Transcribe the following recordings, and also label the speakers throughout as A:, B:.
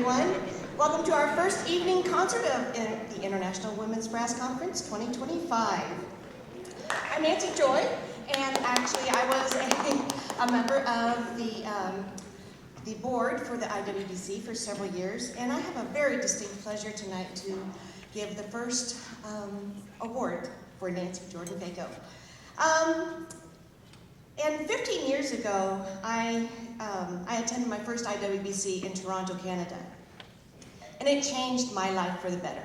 A: everyone. Welcome to our first evening concert of the International Women's Brass Conference 2025. I'm Nancy Joy, and actually I was a member of the board for the IWBC for several years, and I have a very distinct pleasure tonight to give the first award for Nancy Jordan Fako. And 15 years ago, I attended my first IWBC in Toronto, Canada, and it changed my life for the better.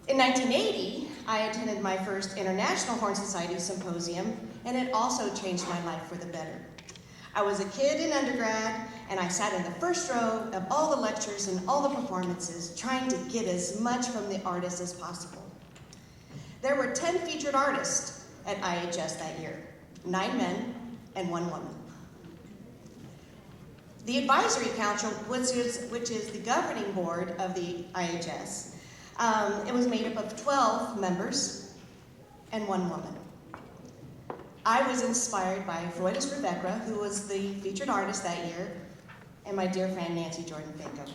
A: In 1980, I attended my first International Horn Society Symposium, and it also changed my life for the better. I was a kid in undergrad, and I sat in the first row of all the lectures and all the performances, trying to get as much from the artists as possible. There were 10 featured artists at IHS that year, 9 men and 1 woman. The Advisory Council, which is the governing board of the IHS, it was made up of 12 members and 1 woman. I was inspired by Freudis Rebecca, who was the featured artist that year, and my dear friend Nancy Jordan Fako.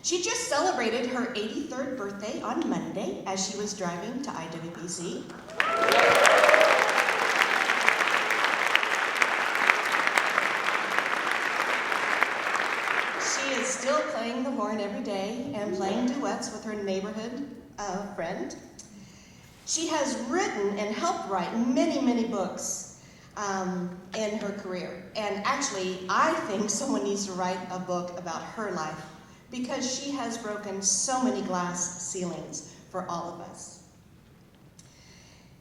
A: She just celebrated her 83rd birthday on Monday as she was driving to IWBC. She is still playing the horn every day and playing duets with her neighborhood friend. She has written and helped write many, many books in her career. And actually, I think someone needs to write a book about her life because she has broken so many glass ceilings for all of us.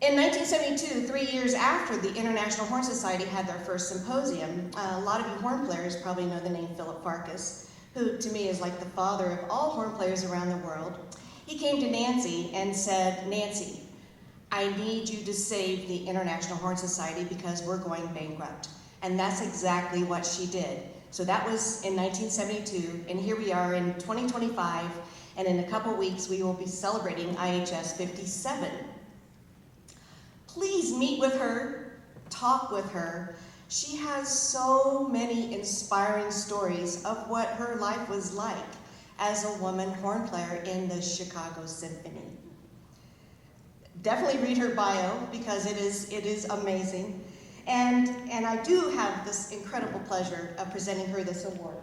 A: In 1972, 3 years after the International Horn Society had their first symposium, a lot of you horn players probably know the name Philip Farkas, who to me is like the father of all horn players around the world. He came to Nancy and said, "Nancy, I need you to save the International Horn Society because we're going bankrupt." And that's exactly what she did. So that was in 1972, and here we are in 2025, and in a couple weeks we will be celebrating IHS 57. Please meet with her, talk with her. She has so many inspiring stories of what her life was like as a woman horn player in the Chicago Symphony. Definitely read her bio because it is amazing. And I do have this incredible pleasure of presenting her this award.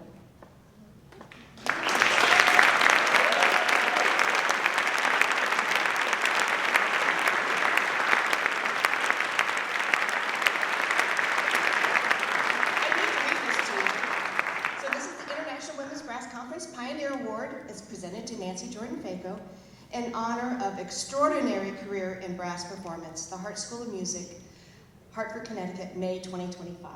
A: Pioneer Award is presented to Nancy Jordan Fako in honor of extraordinary career in brass performance, the Hart School of Music, Hartford, Connecticut, May 2025.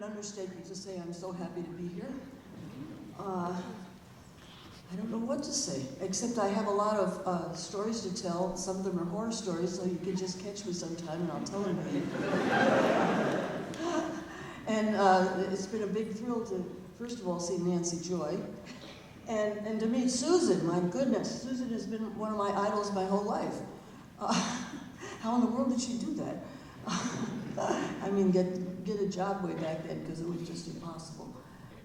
B: Understatement to say I'm so happy to be here. I don't know what to say, except I have a lot of stories to tell. Some of them are horror stories, so you can just catch me sometime and I'll tell them to you. And it's been a big thrill to, first of all, see Nancy Joy, and to meet Susan. My goodness, Susan has been one of my idols my whole life. How in the world did she do that? I mean, get a job way back then because it was just impossible.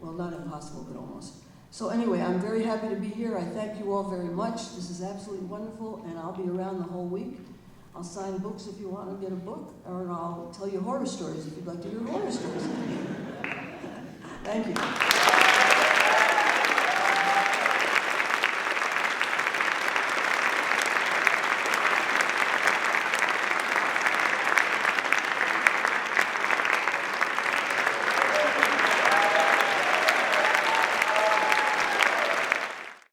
B: Well, not impossible, but almost. So anyway, I'm very happy to be here. I thank you all very much. This is absolutely wonderful, and I'll be around the whole week. I'll sign books if you want to get a book, or I'll tell you horror stories if you'd like to hear horror stories. Thank you.